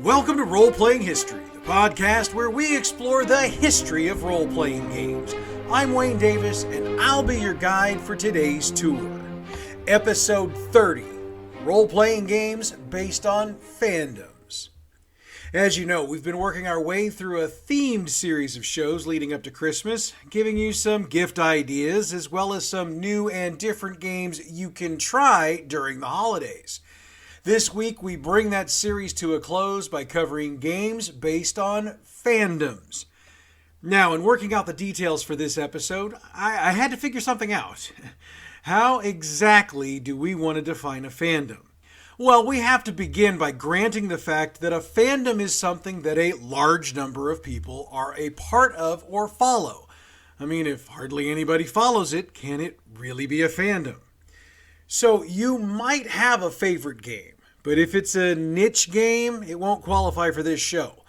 Welcome to Roleplaying History, the podcast where we explore the history of role-playing games. I'm Wayne Davis, and I'll be your guide for today's tour. Episode 30, Role-Playing Games Based on Fandoms. As you know, we've been working our way through a themed series of shows leading up to Christmas, giving you some gift ideas as well as some new and different games you can try during the holidays. This week, we bring that series to a close by covering games based on fandoms. Now, in working out the details for this episode, I had to figure something out. How exactly do we want to define a fandom? Well, we have to begin by granting the fact that a fandom is something that a large number of people are a part of or follow. I mean, if hardly anybody follows it, can it really be a fandom? So you might have a favorite game, but if it's a niche game, it won't qualify for this show.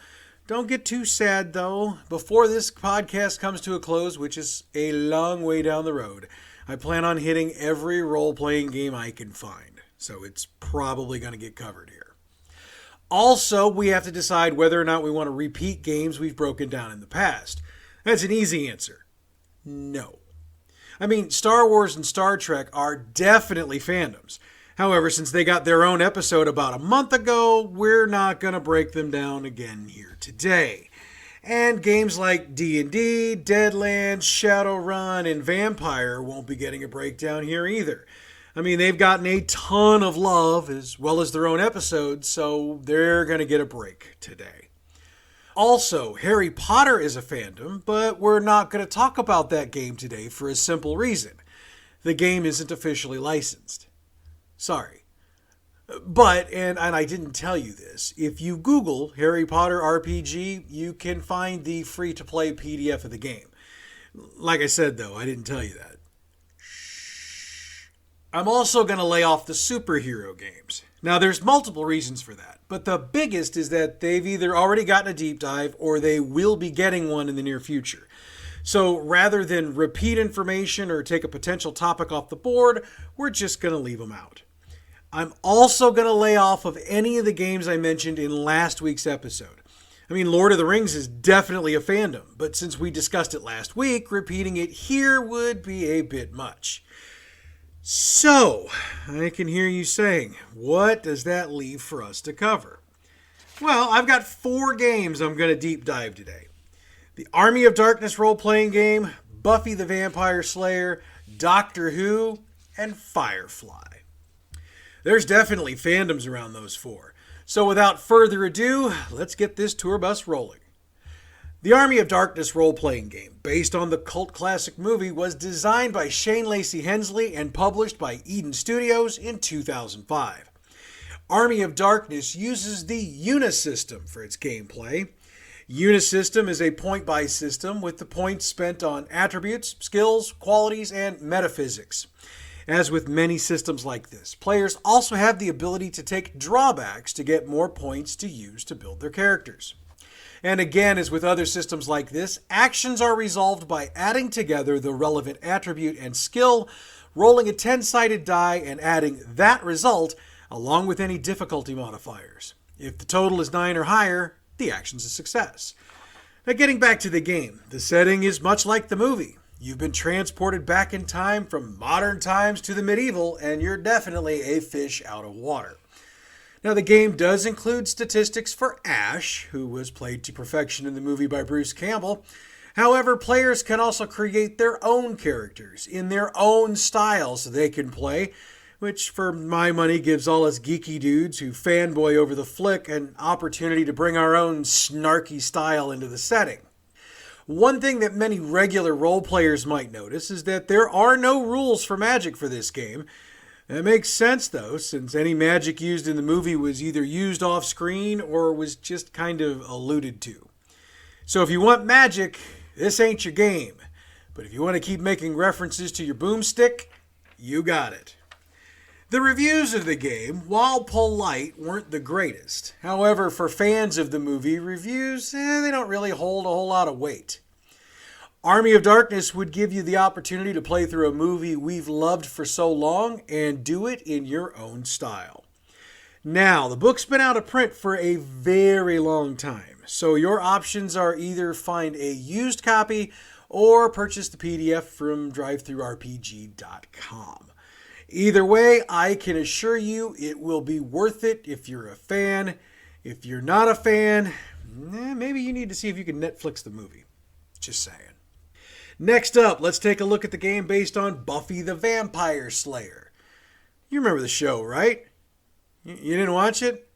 Don't get too sad, though. Before this podcast comes to a close, which is a long way down the road, I plan on hitting every role-playing game I can find. So it's probably going to get covered here. Also, we have to decide whether or not we want to repeat games we've broken down in the past. That's an easy answer. No. I mean, Star Wars and Star Trek are definitely fandoms. However, since they got their own episode about a month ago, we're not going to break them down again here today. And games like D&D, Deadlands, Shadowrun, and Vampire won't be getting a breakdown here either. I mean, they've gotten a ton of love as well as their own episodes, so they're going to get a break today. Also, Harry Potter is a fandom, but we're not going to talk about that game today for a simple reason. The game isn't officially licensed. Sorry. But, and I didn't tell you this, if you Google Harry Potter RPG, you can find the free-to-play PDF of the game. Like I said, though, I didn't tell you that. I'm also going to lay off the superhero games. Now, there's multiple reasons for that, but the biggest is that they've either already gotten a deep dive or they will be getting one in the near future. So rather than repeat information or take a potential topic off the board, we're just going to leave them out. I'm also going to lay off of any of the games I mentioned in last week's episode. I mean, Lord of the Rings is definitely a fandom, but since we discussed it last week, repeating it here would be a bit much. So, I can hear you saying, what does that leave for us to cover? Well, I've got 4 games I'm going to deep dive today. The Army of Darkness role-playing game, Buffy the Vampire Slayer, Doctor Who, and Firefly. There's definitely fandoms around those 4. So without further ado, let's get this tour bus rolling. The Army of Darkness role-playing game, based on the cult classic movie, was designed by Shane Lacey Hensley and published by Eden Studios in 2005. Army of Darkness uses the Unisystem for its gameplay. Unisystem is a point-buy system with the points spent on attributes, skills, qualities, and metaphysics. As with many systems like this, players also have the ability to take drawbacks to get more points to use to build their characters. And again, as with other systems like this, actions are resolved by adding together the relevant attribute and skill, rolling a 10-sided die, and adding that result along with any difficulty modifiers. If the total is 9 or higher, the action's a success. Now, getting back to the game, the setting is much like the movie. You've been transported back in time from modern times to the medieval, and you're definitely a fish out of water. Now, the game does include statistics for Ash, who was played to perfection in the movie by Bruce Campbell. However, players can also create their own characters in their own style so they can play, which for my money gives all us geeky dudes who fanboy over the flick an opportunity to bring our own snarky style into the setting. One thing that many regular role players might notice is that there are no rules for magic for this game. It makes sense, though, since any magic used in the movie was either used off-screen or was just kind of alluded to. So if you want magic, this ain't your game. But if you want to keep making references to your boomstick, you got it. The reviews of the game, while polite, weren't the greatest. However, for fans of the movie, reviews, they don't really hold a whole lot of weight. Army of Darkness would give you the opportunity to play through a movie we've loved for so long and do it in your own style. Now, the book's been out of print for a very long time, so your options are either find a used copy or purchase the PDF from drivethrurpg.com. Either way, I can assure you it will be worth it if you're a fan. If you're not a fan, maybe you need to see if you can Netflix the movie. Just saying. Next up, let's take a look at the game based on Buffy the Vampire Slayer. You remember the show, right? You didn't watch it?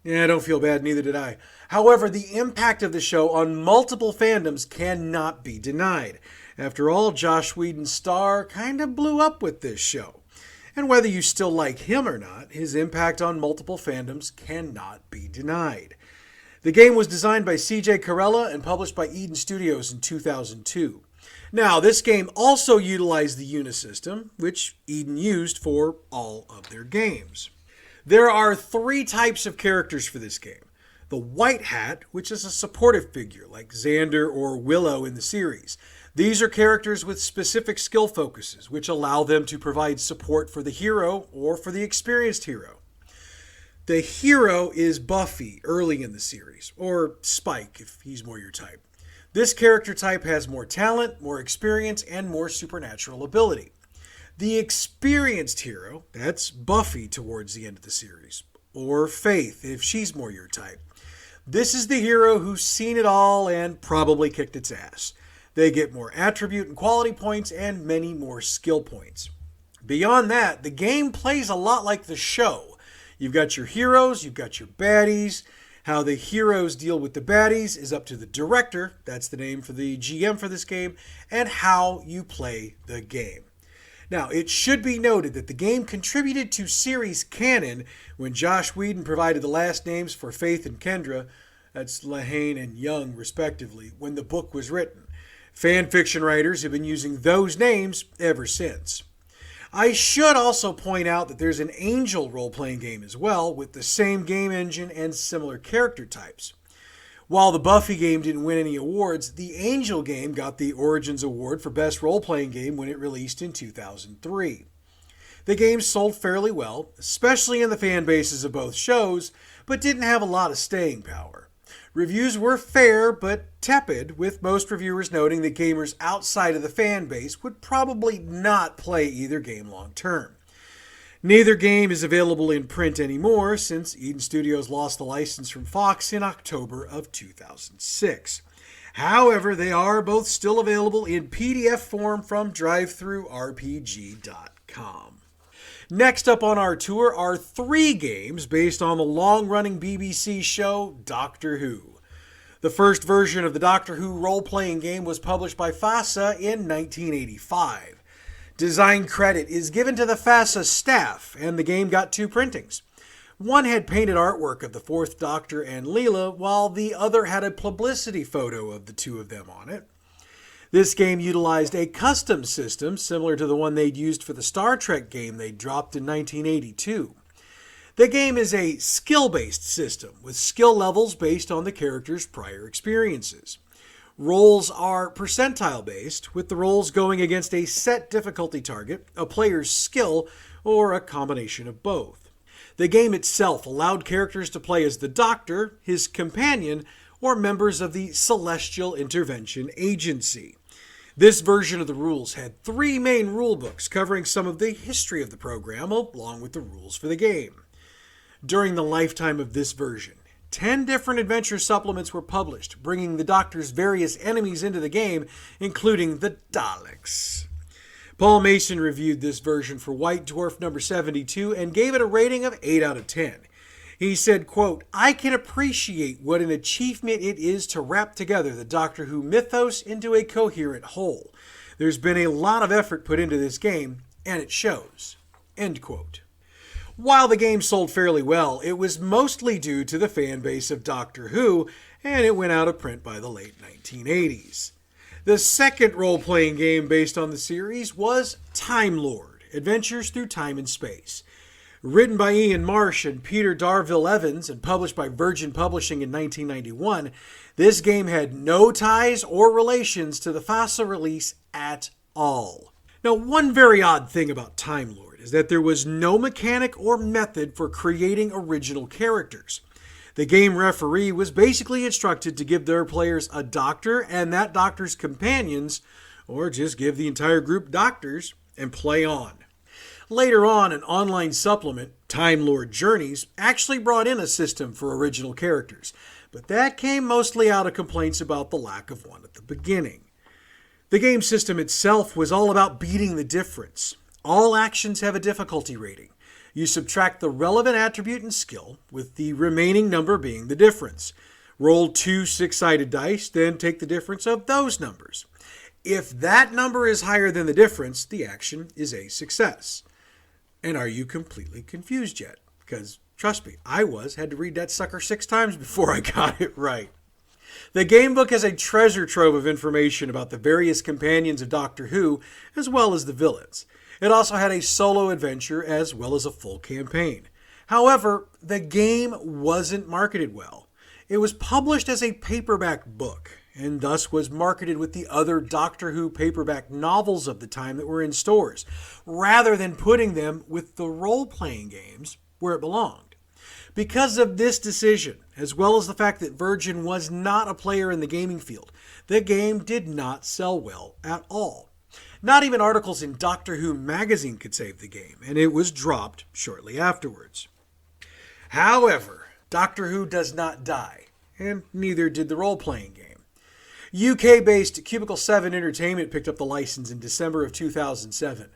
Yeah, don't feel bad, neither did I. However, the impact of the show on multiple fandoms cannot be denied. After all, Joss Whedon's star kind of blew up with this show. And whether you still like him or not, his impact on multiple fandoms cannot be denied. The game was designed by CJ Carella and published by Eden Studios in 2002. Now, this game also utilized the Unisystem, which Eden used for all of their games. There are 3 types of characters for this game. The White Hat, which is a supportive figure like Xander or Willow in the series. These are characters with specific skill focuses, which allow them to provide support for the hero or for the experienced hero. The hero is Buffy early in the series, or Spike if he's more your type. This character type has more talent, more experience, and more supernatural ability. The experienced hero, that's Buffy towards the end of the series, or Faith if she's more your type. This is the hero who's seen it all and probably kicked its ass. They get more attribute and quality points and many more skill points. Beyond that, the game plays a lot like the show. You've got your heroes, you've got your baddies. How the heroes deal with the baddies is up to the director, that's the name for the GM for this game, and how you play the game. Now, it should be noted that the game contributed to series canon when Joss Whedon provided the last names for Faith and Kendra, that's Lehane and Young respectively, when the book was written. Fan fiction writers have been using those names ever since. I should also point out that there's an Angel role-playing game as well, with the same game engine and similar character types. While the Buffy game didn't win any awards, the Angel game got the Origins Award for Best Role-Playing Game when it released in 2003. The game sold fairly well, especially in the fan bases of both shows, but didn't have a lot of staying power. Reviews were fair but tepid, with most reviewers noting that gamers outside of the fan base would probably not play either game long term. Neither game is available in print anymore since Eden Studios lost the license from Fox in October of 2006. However, they are both still available in PDF form from drivethrurpg.com. Next up on our tour are 3 games based on the long-running BBC show Doctor Who. The first version of the Doctor Who role-playing game was published by FASA in 1985. Design credit is given to the FASA staff, and the game got 2 printings. One had painted artwork of the 4th Doctor and Leela, while the other had a publicity photo of the 2 of them on it. This game utilized a custom system similar to the one they'd used for the Star Trek game they dropped in 1982. The game is a skill-based system with skill levels based on the character's prior experiences. Rolls are percentile-based, with the rolls going against a set difficulty target, a player's skill, or a combination of both. The game itself allowed characters to play as the Doctor, his companion, or members of the Celestial Intervention Agency. This version of the rules had 3 main rulebooks covering some of the history of the program, along with the rules for the game. During the lifetime of this version, 10 different adventure supplements were published, bringing the Doctor's various enemies into the game, including the Daleks. Paul Mason reviewed this version for White Dwarf number 72 and gave it a rating of 8 out of 10. He said, quote, "I can appreciate what an achievement it is to wrap together the Doctor Who mythos into a coherent whole. There's been a lot of effort put into this game, and it shows." End quote. While the game sold fairly well, it was mostly due to the fan base of Doctor Who, and it went out of print by the late 1980s. The second role-playing game based on the series was Time Lord: Adventures Through Time and Space. Written by Ian Marsh and Peter Darville Evans and published by Virgin Publishing in 1991, this game had no ties or relations to the FASA release at all. Now, one very odd thing about Time Lord is that there was no mechanic or method for creating original characters. The game referee was basically instructed to give their players a doctor and that doctor's companions, or just give the entire group doctors and play on. Later on, an online supplement, Time Lord Journeys, actually brought in a system for original characters, but that came mostly out of complaints about the lack of one at the beginning. The game system itself was all about beating the difference. All actions have a difficulty rating. You subtract the relevant attribute and skill, with the remaining number being the difference. Roll 2 six-sided dice, then take the difference of those numbers. If that number is higher than the difference, the action is a success. And are you completely confused yet? Because, trust me, I had to read that sucker 6 times before I got it right. The gamebook has a treasure trove of information about the various companions of Doctor Who, as well as the villains. It also had a solo adventure as well as a full campaign. However, the game wasn't marketed well. It was published as a paperback book, and thus was marketed with the other Doctor Who paperback novels of the time that were in stores, rather than putting them with the role-playing games where it belonged. Because of this decision, as well as the fact that Virgin was not a player in the gaming field, the game did not sell well at all. Not even articles in Doctor Who magazine could save the game, and it was dropped shortly afterwards. However, Doctor Who does not die, and neither did the role-playing game. UK-based Cubicle 7 Entertainment picked up the license in December of 2007.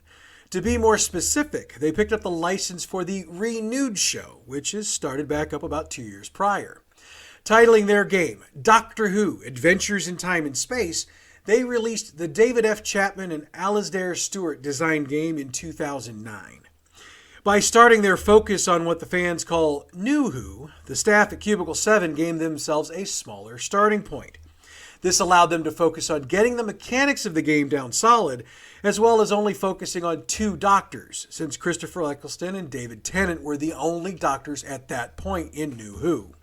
To be more specific, they picked up the license for the Renewed show, which has started back up about 2 years prior. Titling their game Doctor Who Adventures in Time and Space, they released the David F. Chapman and Alasdair Stewart designed game in 2009. By starting their focus on what the fans call New Who, the staff at Cubicle 7 gave themselves a smaller starting point. This allowed them to focus on getting the mechanics of the game down solid, as well as only focusing on 2 doctors, since Christopher Eccleston and David Tennant were the only doctors at that point in New Who.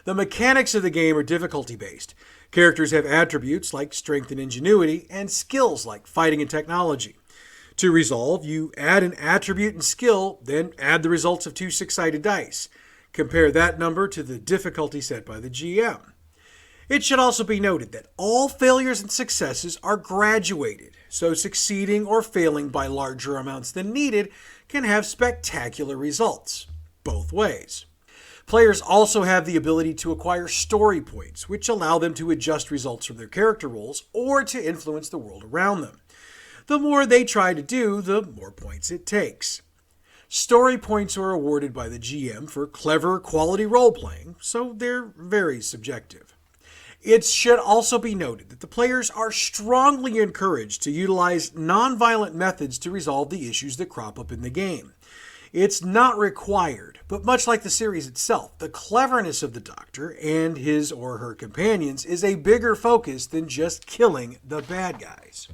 The mechanics of the game are difficulty-based. Characters have attributes like strength and ingenuity, and skills like fighting and technology. To resolve, you add an attribute and skill, then add the results of 2 six-sided dice. Compare that number to the difficulty set by the GM. It should also be noted that all failures and successes are graduated, so succeeding or failing by larger amounts than needed can have spectacular results, both ways. Players also have the ability to acquire story points, which allow them to adjust results from their character roles or to influence the world around them. The more they try to do, the more points it takes. Story points are awarded by the GM for clever, quality role-playing, so they're very subjective. It should also be noted that the players are strongly encouraged to utilize non-violent methods to resolve the issues that crop up in the game. It's not required, but much like the series itself, the cleverness of the Doctor and his or her companions is a bigger focus than just killing the bad guys.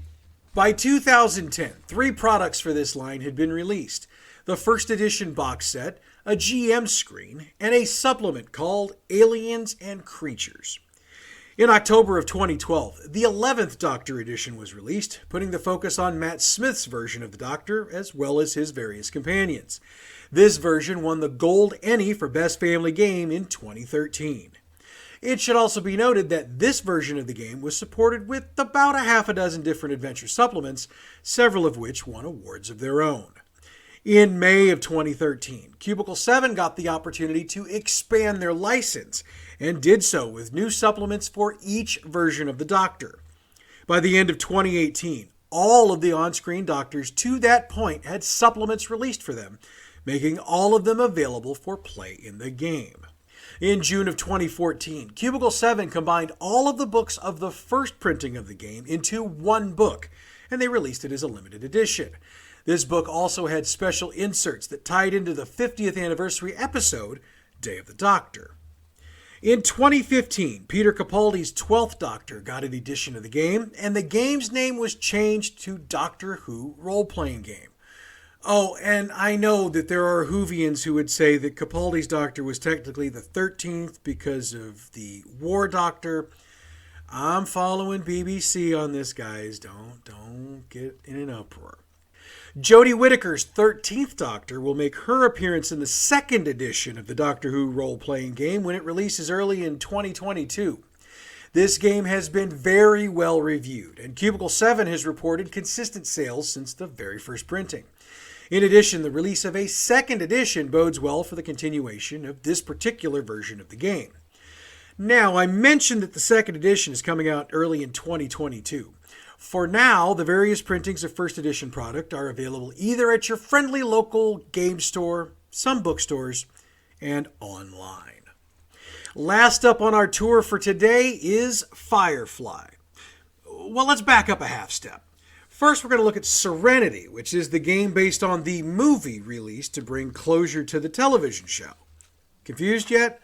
By 2010, 3 products for this line had been released: the first edition box set, a GM screen, and a supplement called Aliens and Creatures. In October of 2012, the 11th Doctor edition was released, putting the focus on Matt Smith's version of the Doctor, as well as his various companions. This version won the Gold Emmy for Best Family Game in 2013. It should also be noted that this version of the game was supported with about a half a dozen different adventure supplements, several of which won awards of their own. In May of 2013, Cubicle 7 got the opportunity to expand their license, and did so with new supplements for each version of the Doctor. By the end of 2018, all of the on-screen Doctors to that point had supplements released for them, making all of them available for play in the game. In June of 2014, Cubicle 7 combined all of the books of the first printing of the game into one book, and they released it as a limited edition. This book also had special inserts that tied into the 50th anniversary episode, Day of the Doctor. In 2015, Peter Capaldi's 12th Doctor got an edition of the game, and the game's name was changed to Doctor Who Role-Playing Game. Oh, and I know that there are Whovians who would say that Capaldi's Doctor was technically the 13th because of the War Doctor. I'm following BBC on this, guys. Don't get in an uproar. Jodie Whittaker's 13th Doctor will make her appearance in the second edition of the Doctor Who role-playing game when it releases early in 2022. This game has been very well reviewed, and Cubicle 7 has reported consistent sales since the very first printing. In addition, the release of a second edition bodes well for the continuation of this particular version of the game. Now, I mentioned that the second edition is coming out early in 2022. For now, the various printings of first edition product are available either at your friendly local game store, some bookstores, and online. Last up on our tour for today is Firefly. Well, let's back up a half step. First, we're going to look at Serenity, which is the game based on the movie released to bring closure to the television show. Confused yet?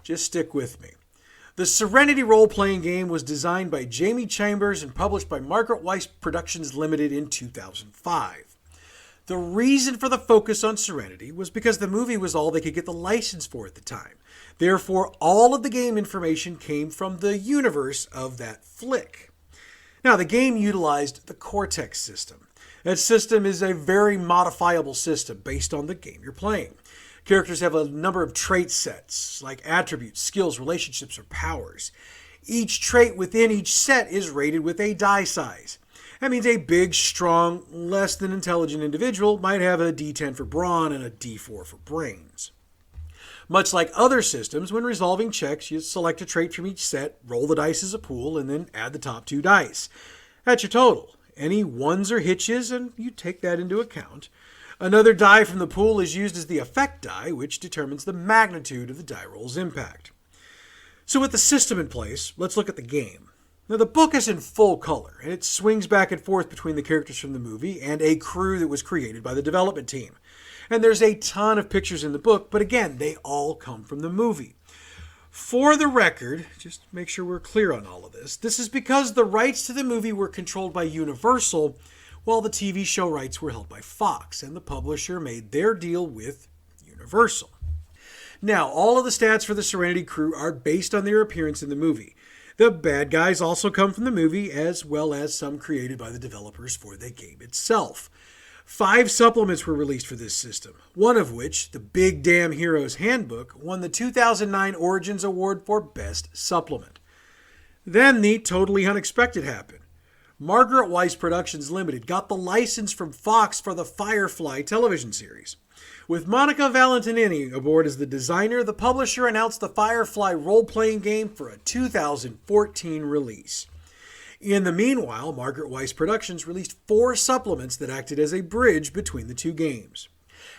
Just stick with me. The Serenity role-playing game was designed by Jamie Chambers and published by Margaret Weis Productions Limited in 2005. The reason for the focus on Serenity was because the movie was all they could get the license for at the time. Therefore, all of the game information came from the universe of that flick. Now, the game utilized the Cortex system. That system is a very modifiable system based on the game you're playing. Characters have a number of trait sets, like attributes, skills, relationships, or powers. Each trait within each set is rated with a die size. That means a big, strong, less than intelligent individual might have a D10 for brawn and a D4 for brains. Much like other systems, when resolving checks, you select a trait from each set, roll the dice as a pool, and then add the top 2 dice. That's your total. Any ones or hitches, and you take that into account. Another die from the pool is used as the effect die, which determines the magnitude of the die roll's impact. So with the system in place, let's look at the game. Now, the book is in full color, and it swings back and forth between the characters from the movie and a crew that was created by the development team. And there's a ton of pictures in the book, but again, they all come from the movie. For the record, just make sure we're clear on all of this, this is because the rights to the movie were controlled by Universal, while the TV show rights were held by Fox, and the publisher made their deal with Universal. Now, all of the stats for the Serenity crew are based on their appearance in the movie. The bad guys also come from the movie, as well as some created by the developers for the game itself. 5 supplements were released for this system, one of which, the Big Damn Heroes Handbook, won the 2009 Origins Award for Best Supplement. Then the totally unexpected happened. Margaret Weis Productions Limited got the license from Fox for the Firefly television series. With Monica Valentinini aboard as the designer, the publisher announced the Firefly role-playing game for a 2014 release. In the meanwhile, Margaret Weis Productions released 4 supplements that acted as a bridge between the 2 games.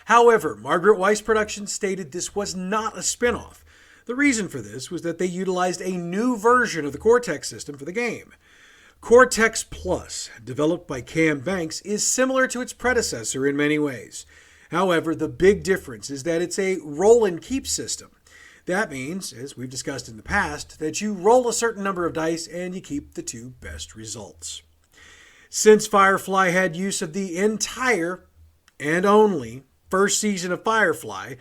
However, Margaret Weis Productions stated this was not a spin-off. The reason for this was that they utilized a new version of the Cortex system for the game. Cortex Plus, developed by Cam Banks, is similar to its predecessor in many ways. However, the big difference is that it's a roll and keep system. That means, as we've discussed in the past, that you roll a certain number of dice and you keep the 2 best results. Since Firefly had use of the entire, and only, first season of Firefly,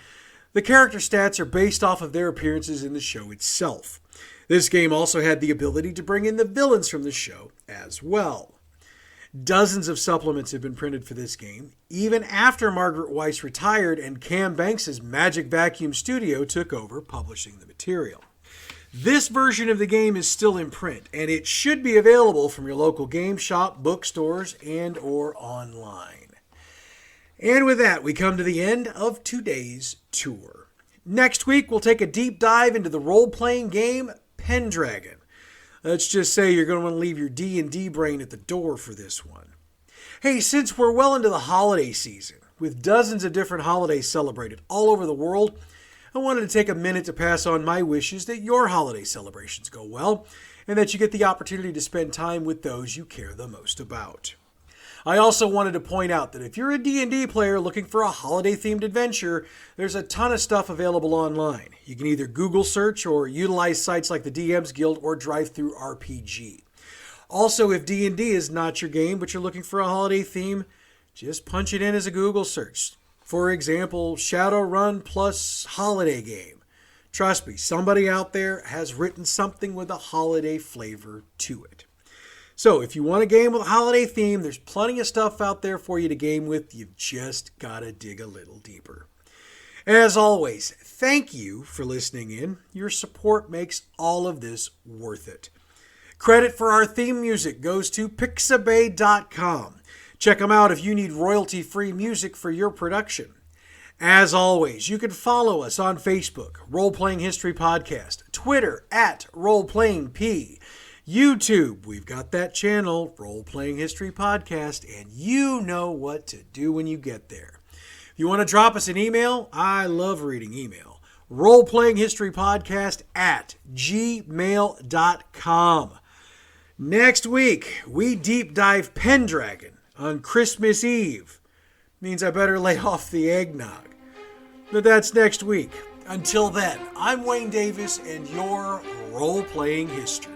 the character stats are based off of their appearances in the show itself. This game also had the ability to bring in the villains from the show as well. Dozens of supplements have been printed for this game, even after Margaret Weis retired and Cam Banks' Magic Vacuum Studio took over publishing the material. This version of the game is still in print, and it should be available from your local game shop, bookstores, and/or online. And with that, we come to the end of today's tour. Next week, we'll take a deep dive into the role-playing game Pendragon. Let's just say you're going to want to leave your D&D brain at the door for this one. Hey, since we're well into the holiday season, with dozens of different holidays celebrated all over the world, I wanted to take a minute to pass on my wishes that your holiday celebrations go well, and that you get the opportunity to spend time with those you care the most about. I also wanted to point out that if you're a D&D player looking for a holiday-themed adventure, there's a ton of stuff available online. You can either Google search or utilize sites like the DM's Guild or Drive-Thru RPG. Also, if D&D is not your game, but you're looking for a holiday theme, just punch it in as a Google search. For example, Shadowrun plus holiday game. Trust me, somebody out there has written something with a holiday flavor to it. So if you want a game with a holiday theme, there's plenty of stuff out there for you to game with. You've just got to dig a little deeper. As always, thank you for listening in. Your support makes all of this worth it. Credit for our theme music goes to Pixabay.com. Check them out if you need royalty-free music for your production. As always, you can follow us on Facebook, Roleplaying History Podcast, Twitter @RoleplayingP, YouTube, we've got that channel, Roleplaying History Podcast, and you know what to do when you get there. If you want to drop us an email, I love reading email, roleplayinghistorypodcast @gmail.com. Next week, we deep dive Pendragon on Christmas Eve. Means I better lay off the eggnog. But that's next week. Until then, I'm Wayne Davis, and you're Role-Playing History.